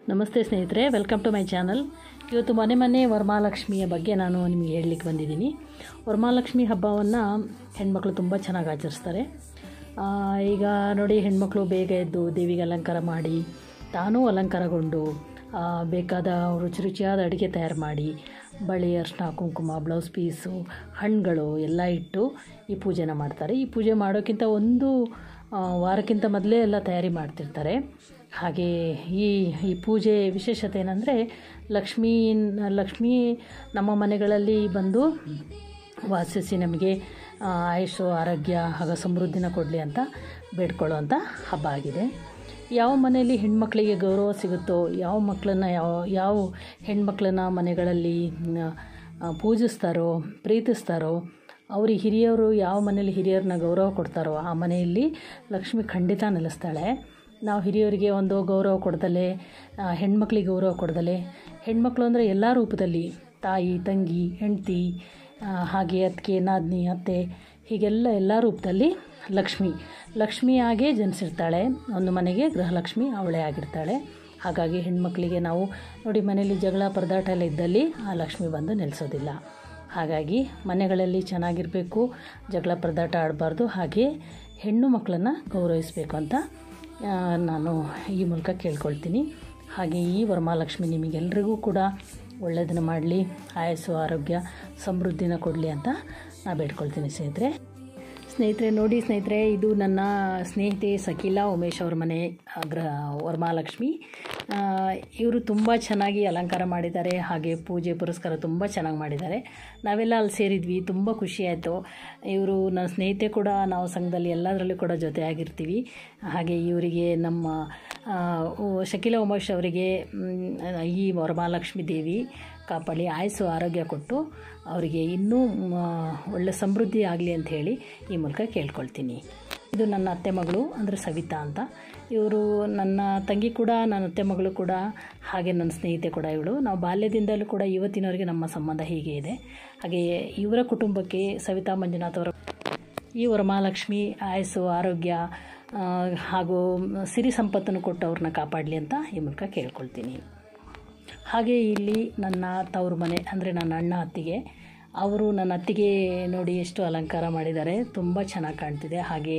ನಮಸ್ತೆ ಸ್ನೇಹಿತರೆ, welcome to my channel. ಇವತ್ತು ಮನೆ ವರಮಹಾಲಕ್ಷ್ಮಿಯ ಬಗ್ಗೆ ನಾನು ನಿಮಗೆ ಹೇಳಲಿಕ್ಕೆ ಬಂದಿದ್ದೀನಿ. ವರಮಹಾಲಕ್ಷ್ಮಿ ಹಬ್ಬವನ್ನು ಹೆಣ್ಮಕ್ಳು ತುಂಬ ಚೆನ್ನಾಗಿ ಆಚರಿಸ್ತಾರೆ. ಈಗ ನೋಡಿ, ಹೆಣ್ಮಕ್ಳು ಬೇಗ ಎದ್ದು ದೇವಿಗೆ ಅಲಂಕಾರ ಮಾಡಿ, ತಾನೂ ಅಲಂಕಾರಗೊಂಡು ಬೇಕಾದ ರುಚಿಯಾದ ಅಡುಗೆ ತಯಾರು ಮಾಡಿ, ಬಳೆ, ಅರಿಶಿನ, ಕುಂಕುಮ, ಬ್ಲೌಸ್ ಪೀಸು, ಹಣ್ಣುಗಳು ಎಲ್ಲ ಇಟ್ಟು ಈ ಪೂಜೆನ ಮಾಡ್ತಾರೆ. ಈ ಪೂಜೆ ಮಾಡೋಕ್ಕಿಂತ ಒಂದು ವಾರಕ್ಕಿಂತ ಮೊದಲೇ ಎಲ್ಲ ತಯಾರಿ ಮಾಡ್ತಿರ್ತಾರೆ. ಹಾಗೆ ಈ ಪೂಜೆ ವಿಶೇಷತೆ ಏನಂದರೆ, ಲಕ್ಷ್ಮೀ ನಮ್ಮ ಮನೆಗಳಲ್ಲಿ ಬಂದು ವಾಸಿಸಿ ನಮಗೆ ಆಯುಷ್ಯ, ಆರೋಗ್ಯ ಹಾಗೂ ಸಮೃದ್ಧಿನ ಕೊಡಲಿ ಅಂತ ಬೇಡ್ಕೊಳ್ಳೋವಂಥ ಹಬ್ಬ ಆಗಿದೆ. ಯಾವ ಮನೆಯಲ್ಲಿ ಹೆಣ್ಮಕ್ಳಿಗೆ ಗೌರವ ಸಿಗುತ್ತೋ, ಯಾವ ಹೆಣ್ಮಕ್ಳನ್ನ ಮನೆಗಳಲ್ಲಿ ಪೂಜಿಸ್ತಾರೋ, ಪ್ರೀತಿಸ್ತಾರೋ, ಅವ್ರಿಗೆ ಹಿರಿಯರು ಯಾವ ಮನೇಲಿ ಹಿರಿಯರನ್ನ ಗೌರವ ಕೊಡ್ತಾರೋ ಆ ಮನೆಯಲ್ಲಿ ಲಕ್ಷ್ಮಿ ಖಂಡಿತ ನೆಲೆಸ್ತಾಳೆ. ನಾವು ಹಿರಿಯರಿಗೆ ಒಂದು ಗೌರವ ಕೊಡ್ದಲೇ, ಹೆಣ್ಮಕ್ಳಿಗೆ ಗೌರವ ಕೊಡ್ದಲೇ, ಹೆಣ್ಮಕ್ಳು ಅಂದರೆ ಎಲ್ಲ ರೂಪದಲ್ಲಿ ತಾಯಿ, ತಂಗಿ, ಹೆಂಡತಿ, ಹಾಗೆ ಅತ್ತಿಗೆ, ನಾದಿನಿ, ಅತ್ತೆ, ಹೀಗೆಲ್ಲ ಎಲ್ಲ ರೂಪದಲ್ಲಿ ಲಕ್ಷ್ಮಿಯಾಗೇ ಜನಿಸಿರ್ತಾಳೆ. ಒಂದು ಮನೆಗೆ ಗೃಹಲಕ್ಷ್ಮಿ ಅವಳೇ ಆಗಿರ್ತಾಳೆ. ಹಾಗಾಗಿ ಹೆಣ್ಮಕ್ಳಿಗೆ ನಾವು ನೋಡಿ, ಮನೆಯಲ್ಲಿ ಜಗಳ ಪರದಾಟ ಎಲ್ಲ ಇದ್ದಲ್ಲಿ ಆ ಲಕ್ಷ್ಮಿ ಬಂದು ನೆಲೆಸೋದಿಲ್ಲ. ಹಾಗಾಗಿ ಮನೆಗಳಲ್ಲಿ ಚೆನ್ನಾಗಿರಬೇಕು, ಜಗಳ ಪರದಾಟ ಆಡಬಾರ್ದು, ಹಾಗೆ ಹೆಣ್ಣು ಮಕ್ಕಳನ್ನು ಗೌರವಿಸಬೇಕು ಅಂತ ನಾನು ಈ ಮೂಲಕ ಕೇಳ್ಕೊಳ್ತೀನಿ. ಹಾಗೆ ಈ ವರಮಹಾಲಕ್ಷ್ಮಿ ನಿಮಗೆಲ್ರಿಗೂ ಕೂಡ ಒಳ್ಳೆಯದನ್ನು ಮಾಡಲಿ, ಆಯಸ್ಸು, ಆರೋಗ್ಯ, ಸಮೃದ್ಧಿನ ಕೊಡಲಿ ಅಂತ ನಾನು ಬೇಡ್ಕೊಳ್ತೀನಿ. ಸ್ನೇಹಿತರೆ ನೋಡಿ, ಇದು ನನ್ನ ಸ್ನೇಹಿತೆ ಸಕೀಲಾ ಉಮೇಶ್ ಅವ್ರ ಮನೆ ವರಮಹಾಲಕ್ಷ್ಮಿ. ಇವರು ತುಂಬ ಚೆನ್ನಾಗಿ ಅಲಂಕಾರ ಮಾಡಿದ್ದಾರೆ, ಹಾಗೆ ಪೂಜೆ ಪುರಸ್ಕಾರ ತುಂಬ ಚೆನ್ನಾಗಿ ಮಾಡಿದ್ದಾರೆ. ನಾವೆಲ್ಲ ಅಲ್ಲಿ ಸೇರಿದ್ವಿ, ತುಂಬ ಖುಷಿಯಾಯಿತು. ಇವರು ನನ್ನ ಸ್ನೇಹಿತೆ ಕೂಡ, ನಾವು ಸಂಘದಲ್ಲಿ ಎಲ್ಲದರಲ್ಲೂ ಕೂಡ ಜೊತೆಯಾಗಿರ್ತೀವಿ. ಹಾಗೆ ಇವರಿಗೆ ನಮ್ಮ ಶಕೀಲಾ ಉಮೇಶ್ ಅವರಿಗೆ ಈ ವರಮಹಾಲಕ್ಷ್ಮಿ ದೇವಿ ಕಾಪಾಡಿ ಆಯಸ್ಸು, ಆರೋಗ್ಯ ಕೊಟ್ಟು ಅವರಿಗೆ ಇನ್ನೂ ಒಳ್ಳೆ ಸಮೃದ್ಧಿ ಆಗಲಿ ಅಂತ ಹೇಳಿ ಈ ಮೂಲಕ ಕೇಳ್ಕೊಳ್ತೀನಿ. ಇದು ನನ್ನ ಅತ್ತೆ ಮಗಳು, ಅಂದರೆ ಸವಿತಾ ಅಂತ. ಇವರು ನನ್ನ ತಂಗಿ ಕೂಡ, ನನ್ನ ಅತ್ತೆ ಮಗಳು ಕೂಡ, ಹಾಗೆ ನನ್ನ ಸ್ನೇಹಿತೆ ಕೂಡ ಇವಳು. ನಾವು ಬಾಲ್ಯದಿಂದಲೂ ಕೂಡ ಇವತ್ತಿನವರೆಗೆ ನಮ್ಮ ಸಂಬಂಧ ಹೀಗೆ ಇದೆ. ಹಾಗೆ ಇವರ ಕುಟುಂಬಕ್ಕೆ, ಸವಿತಾ ಮಂಜುನಾಥ್ ಅವರ ಈ ವರಮಹಾಲಕ್ಷ್ಮಿ ಆಯಸ್ಸು, ಆರೋಗ್ಯ ಹಾಗೂ ಸಿರಿ ಸಂಪತ್ತನ್ನು ಕೊಟ್ಟು ಅವ್ರನ್ನ ಕಾಪಾಡಲಿ ಅಂತ ಈ ಮೂಲಕ ಕೇಳ್ಕೊಳ್ತೀನಿ. ಹಾಗೆ ಇಲ್ಲಿ ನನ್ನ ತವರು ಮನೆ, ಅಂದರೆ ನನ್ನ ಅಣ್ಣ ಅತ್ತಿಗೆ, ಅವರು ನನ್ನ ಅತ್ತಿಗೆ ನೋಡಿ ಎಷ್ಟು ಅಲಂಕಾರ ಮಾಡಿದ್ದಾರೆ, ತುಂಬ ಚೆನ್ನಾಗಿ ಕಾಣ್ತಿದೆ. ಹಾಗೆ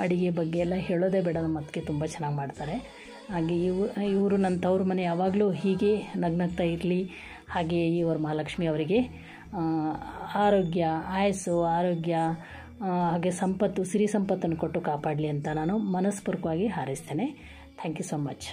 ಅಡುಗೆ ಬಗ್ಗೆ ಎಲ್ಲ ಹೇಳೋದೇ ಬೇಡ, ನಮ್ಮ ಅತ್ತಿಗೆ ತುಂಬ ಚೆನ್ನಾಗಿ ಮಾಡ್ತಾರೆ. ಹಾಗೆ ಇವರು ನನ್ನ ತವರು ಮನೆ ಯಾವಾಗಲೂ ಹೀಗೆ ನಗ್ನಗ್ತಾ ಇರಲಿ. ಹಾಗೆ ಈ ವರಮಹಾಲಕ್ಷ್ಮಿ ಅವರಿಗೆ ಆರೋಗ್ಯ, ಆಯಸ್ಸು, ಆರೋಗ್ಯ ಹಾಗೆ ಸಂಪತ್ತು, ಸಿರಿ ಸಂಪತ್ತನ್ನು ಕೊಟ್ಟು ಕಾಪಾಡಲಿ ಅಂತ ನಾನು ಮನಸ್ಪೂರ್ವಕವಾಗಿ ಹಾರೈಸ್ತೇನೆ. Thank you so much.